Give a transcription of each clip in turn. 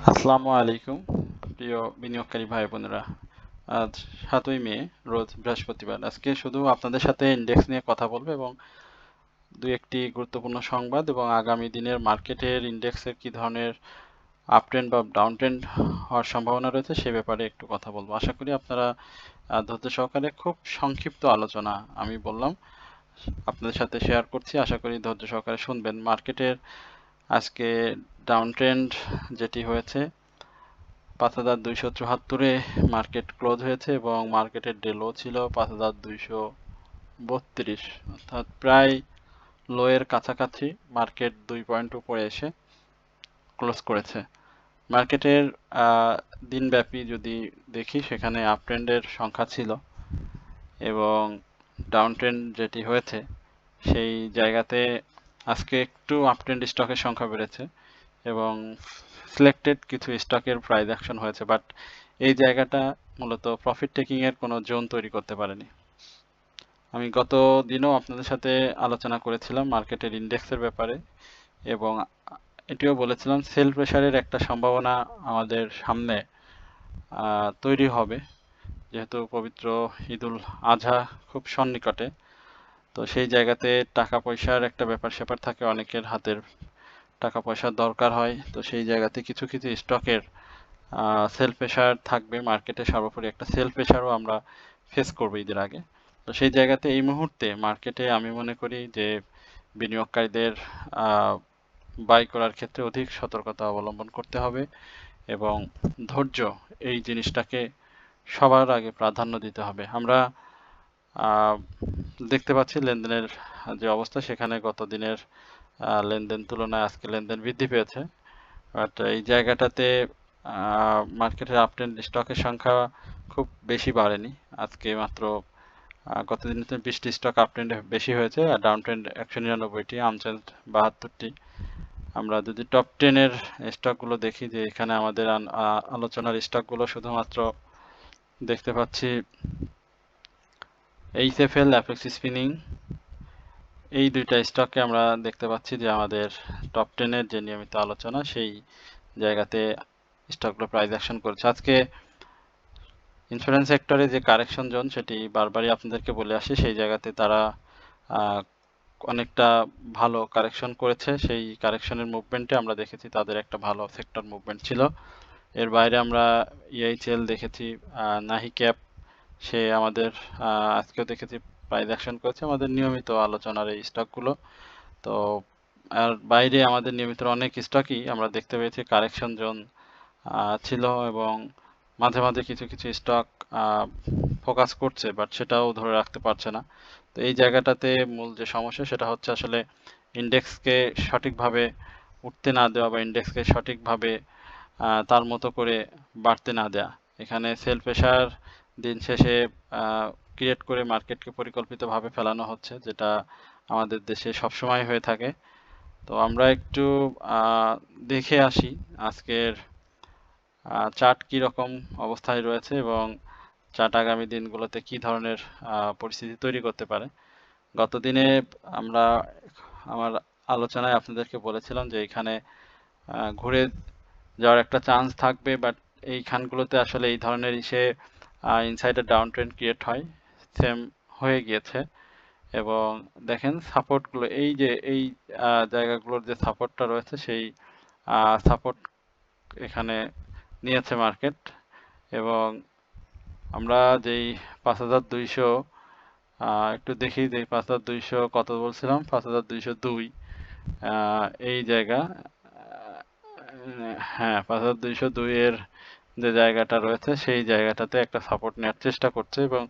আসসালামু আলাইকুম প্রিয় বিনিয়োগকারী ভাই বোনেরা। আজ 7ই মে, রোজ বৃহস্পতিবার। আজকে শুধু আপনাদের সাথে ইন্ডেক্স নিয়ে কথা বলবো এবং দুই একটি গুরুত্বপূর্ণ সংবাদ এবং আগামী দিনের মার্কেটের ইন্ডেক্সের কি ধরনের আপ ট্রেন্ড বা ডাউন ট্রেন্ড হওয়ার সম্ভাবনা রয়েছে সে ব্যাপারে একটু কথা বলবো। আশা করি আপনারা ধৈর্য সহকারে, খুব সংক্ষিপ্ত আলোচনা আমি বললাম আপনাদের সাথে শেয়ার করছি। আশা করি ধৈর্য সহকারে শুনবেন। মার্কেটের আজকে ডাউন ট্রেন্ড যেটি হয়েছে, 5274-এ মার্কেট ক্লোজ হয়েছে এবং মার্কেটের ডে লো ছিল 5232, অর্থাৎ প্রায় লোয়ের কাছাকাছি মার্কেট 2 পয়েন্ট উপরে এসে ক্লোজ করেছে। মার্কেটের দিনব্যাপী যদি দেখি, সেখানে আপ ট্রেন্ডের সংখ্যা ছিল এবং ডাউন ট্রেন্ড যেটি হয়েছে সেই জায়গাতে আজকে একটু আপ ট্রেন্ড স্টকের সংখ্যা বেড়েছে এবং সিলেক্টেড কিছু স্টকের প্রাইস অ্যাকশন হয়েছে, বাট এই জায়গাটা মূলত প্রফিট টেকিং এর কোনো জোন তৈরি করতে পারেনি। আমি গত দিনও আপনাদের সাথে আলোচনা করেছিলাম মার্কেটের ইন্ডেক্সের ব্যাপারে এবং এটিও বলেছিলাম সেল প্রেসারের একটা সম্ভাবনা আমাদের সামনে তৈরি হবে, যেহেতু পবিত্র ঈদুল আজহা খুব সন্নিকটে। তো সেই জায়গাতে টাকা পয়সার একটা ব্যাপার স্যাপার থাকে, অনেকের হাতের টাকা পয়সার দরকার হয়। তো সেই জায়গাতে কিছু কিছু স্টকের সেল প্রেসার থাকবে মার্কেটে, সর্বোপরি একটা সেল প্রেসারও আমরা ফেস করবো ঈদের আগে। তো সেই জায়গাতে এই মুহূর্তে মার্কেটে আমি মনে করি যে বিনিয়োগকারীদের বাই করার ক্ষেত্রে অধিক সতর্কতা অবলম্বন করতে হবে এবং ধৈর্য, এই জিনিসটাকে সবার আগে প্রাধান্য দিতে হবে। আমরা দেখতে পাচ্ছি লেনদেনের যে অবস্থা, সেখানে গত দিনের লেনদেন তুলনায় আজকে লেনদেন বৃদ্ধি পেয়েছে, বাট এই জায়গাটাতে মার্কেটের আপ ট্রেন্ড স্টকের সংখ্যা খুব বেশি বাড়েনি। আজকে মাত্র গত দিনে 20টি স্টক আপ ট্রেন্ডে বেশি হয়েছে আর ডাউন ট্রেন্ড 199টি, আনচেঞ্জড 72টি। আমরা যদি টপ 10-এর স্টকগুলো দেখি, যে এখানে আমাদের আলোচনার স্টকগুলো শুধুমাত্র দেখতে পাচ্ছি এইচএফএল, অ্যাপেক্স স্পিনিং, এই দুইটা স্টককে আমরা দেখতে পাচ্ছি যে আমাদের টপ 10-এর যে নিয়মিত আলোচনা সেই জায়গাতে স্টকগুলো প্রাইস অ্যাকশন করেছে। আজকে ইন্স্যুরেন্স সেক্টরে যে কারেকশন জোন, সেটি বারবারই আপনাদেরকে বলে আসি, সেই জায়গাতে তারা অনেকটা ভালো কারেকশন করেছে। সেই কারেকশনের মুভমেন্টে আমরা দেখেছি তাদের একটা ভালো সেক্টর মুভমেন্ট ছিল। এর বাইরে আমরা ইআইচিএল দেখেছি, নাহি ক্যাপ, সে আমাদের আজকেও দেখেছি প্রাইস অ্যাকশন করেছে আমাদের নিয়মিত আলোচনার এই স্টকগুলো। তো আর বাইরে আমাদের নিয়মিত অনেক স্টকই আমরা দেখতে পেয়েছি কারেকশন জোন ছিল এবং মাঝে মাঝে কিছু কিছু স্টক ফোকাস করছে, বাট সেটাও ধরে রাখতে পারছে না। তো এই জায়গাটাতে মূল যে সমস্যা, সেটা হচ্ছে আসলে ইন্ডেক্সকে সঠিকভাবে উঠতে না দেওয়া বা ইন্ডেক্সকে সঠিকভাবে তার মতো করে বাড়তে না দেয়া। এখানে সেল প্রেসার দিন শেষে ক্রিয়েট করে মার্কেটকে পরিকল্পিতভাবে ফেলানো হচ্ছে, যেটা আমাদের দেশে সবসময় হয়ে থাকে। তো আমরা একটু দেখে আসি আজকের চার্ট কি রকম অবস্থায় রয়েছে এবং চার্ট আগামী দিনগুলোতে কি ধরনের পরিস্থিতি তৈরি করতে পারে। গত দিনে আমরা আমার আলোচনায় আপনাদেরকে বলেছিলাম যে এখানে ঘুরে যাওয়ার একটা চান্স থাকবে, বাট এইখানগুলোতে আসলে এই ধরনের ইনসাইডার ডাউন ট্রেন্ড ক্রিয়েট হয়, সেম হয়ে গিয়েছে। এবং দেখেন সাপোর্টগুলো, এই যে এই জায়গাগুলোর যে সাপোর্টটা রয়েছে, সেই সাপোর্ট এখানে নিয়েছে মার্কেট এবং আমরা যেই 5200 একটু দেখি যে 5200 কত বলছিলাম, 5202 এই জায়গা, হ্যাঁ 5202 এর যে জায়গাটা রয়েছে সেই জায়গাটাতে একটা সাপোর্ট নেওয়ার চেষ্টা করছে এবং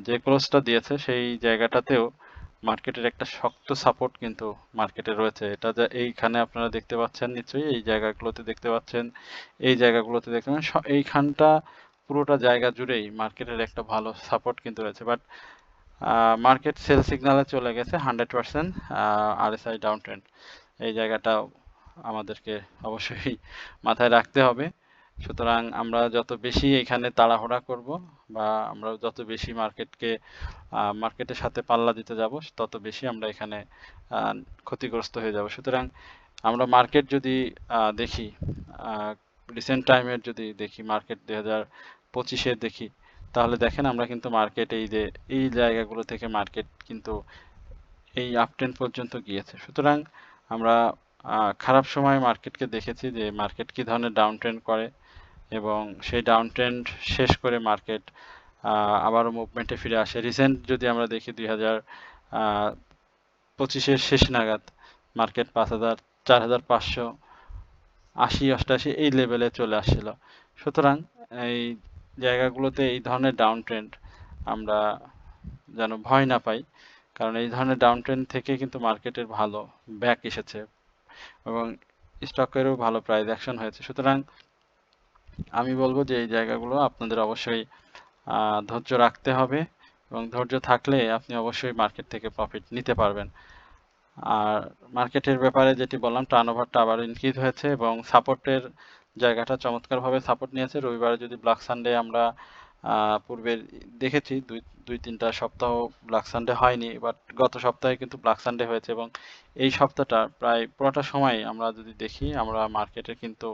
যে ক্লোজটা দিয়েছে সেই জায়গাটাতেও মার্কেটের একটা শক্ত সাপোর্ট কিন্তু মার্কেটে রয়েছে। এটা এইখানে আপনারা দেখতে পাচ্ছেন নিশ্চয়ই, এই জায়গাগুলোতে দেখতে পাচ্ছেন, এই জায়গাগুলোতে দেখতে পাচ্ছেন, এইখানটা পুরোটা জায়গা জুড়েই মার্কেটের একটা ভালো সাপোর্ট কিন্তু রয়েছে। বাট মার্কেট সেল সিগনালে চলে গেছে 100% আরএসআই ডাউন ট্রেন্ড, এই জায়গাটা আমাদেরকে অবশ্যই মাথায় রাখতে হবে। সুতরাং আমরা যত বেশি এখানে তাড়াহুড়া করব বা আমরা যত বেশি মার্কেটের সাথে পাল্লা দিতে যাব, তত বেশি আমরা এখানে ক্ষতিগ্রস্ত হয়ে যাব। সুতরাং আমরা মার্কেট যদি দেখি, রিসেন্ট টাইমের যদি দেখি, মার্কেট 2025-এ দেখি, তাহলে দেখেন আমরা কিন্তু মার্কেট এই যে এই জায়গাগুলো থেকে মার্কেট কিন্তু এই আপট্রেন্ড পর্যন্ত গিয়েছে। সুতরাং আমরা খারাপ সময় মার্কেটকে দেখেছি যে মার্কেট কি ধরনের ডাউন ট্রেন্ড করে, এবং সেই ডাউন ট্রেন্ড শেষ করে মার্কেট আবারও মুভমেন্টে ফিরে আসে। রিসেন্ট যদি আমরা দেখি 2025-এর শেষ নাগাদ মার্কেট 4,580-88 এই লেভেলে চলে আসছিল। সুতরাং এই জায়গাগুলোতে এই ধরনের ডাউন ট্রেন্ড আমরা যেন ভয় না পাই, কারণ এই ধরনের ডাউন ট্রেন্ড থেকে কিন্তু মার্কেটের ভালো ব্যাক এসেছে এবং স্টকেরও ভালো প্রাইস অ্যাকশন হয়েছে। সুতরাং আমি বলবো যে এই জায়গাগুলো আপনাদের অবশ্যই ধৈর্য রাখতে হবে, এবং ধৈর্য থাকলে আপনি অবশ্যই মার্কেট থেকে প্রফিট নিতে পারবেন। আর মার্কেটের ব্যাপারে যেটি বললাম, টার্নওভারটা আবার ইনক্রিজ হয়েছে এবং সাপোর্টের জায়গাটা চমৎকারভাবে সাপোর্ট নিয়েছে। রবিবারে যদি ব্ল্যাক সানডে আমরা পূর্বে দেখেছি, দুই তিনটা সপ্তাহ ব্ল্যাক সানডে হয়নি, বাট গত সপ্তাহে কিন্তু ব্ল্যাক সানডে হয়েছে, এবং এই সপ্তাহটা প্রায় পুরোটা সময় আমরা যদি দেখি, আমরা মার্কেটে কিন্তু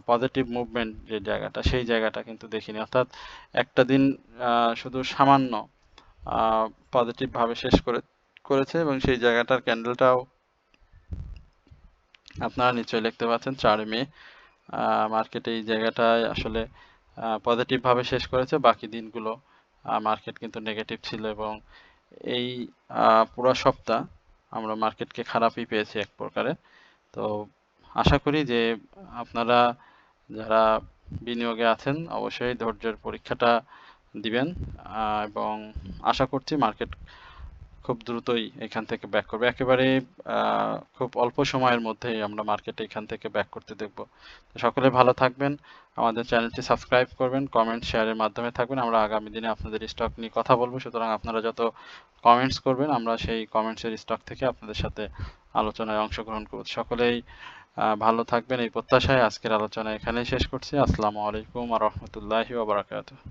পজিটিভ মুভমেন্ট যে জায়গাটা, সেই জায়গাটা কিন্তু দেখিনি। অর্থাৎ একটা দিন শুধু সামান্য পজিটিভ ভাবে শেষ করেছে, এবং সেই জায়গাটার ক্যান্ডেলটাও আপনারা নিশ্চয়ই দেখতে পাচ্ছেন 4 মে মার্কেটে এই জায়গাটায় আসলে পজিটিভ ভাবে শেষ করেছে। বাকি দিনগুলো মার্কেট কিন্তু নেগেটিভ ছিল, এবং এই পুরো সপ্তাহ আমরা মার্কেটকে খারাপই পেয়েছি এক প্রকারে। তো আশা করি যে আপনারা যারা বিনিয়োগে আছেন অবশ্যই ধৈর্যের পরীক্ষাটা দিবেন, এবং আশা করছি মার্কেট খুব দ্রুতই এখান থেকে ব্যাক করবে। একেবারে খুব অল্প সময়ের মধ্যেই আমরা মার্কেটে এখান থেকে ব্যাক করতে দেখব। সকলে ভালো থাকবেন, আমাদের চ্যানেলটি সাবস্ক্রাইব করবেন, কমেন্ট শেয়ারের মাধ্যমে থাকবেন। আমরা আগামী দিনে আপনাদের স্টক নিয়ে কথা বলবো, সুতরাং আপনারা যত কমেন্টস করবেন আমরা সেই কমেন্টসের স্টক থেকে আপনাদের সাথে আলোচনায় অংশগ্রহণ করব। সকলেই ভালো থাকবেন এই প্রত্যাশায় আজকের আলোচনা এখানেই শেষ করছি। আসসালামু আলাইকুম ওয়া রাহমাতুল্লাহি ওয়া বারাকাতুহু।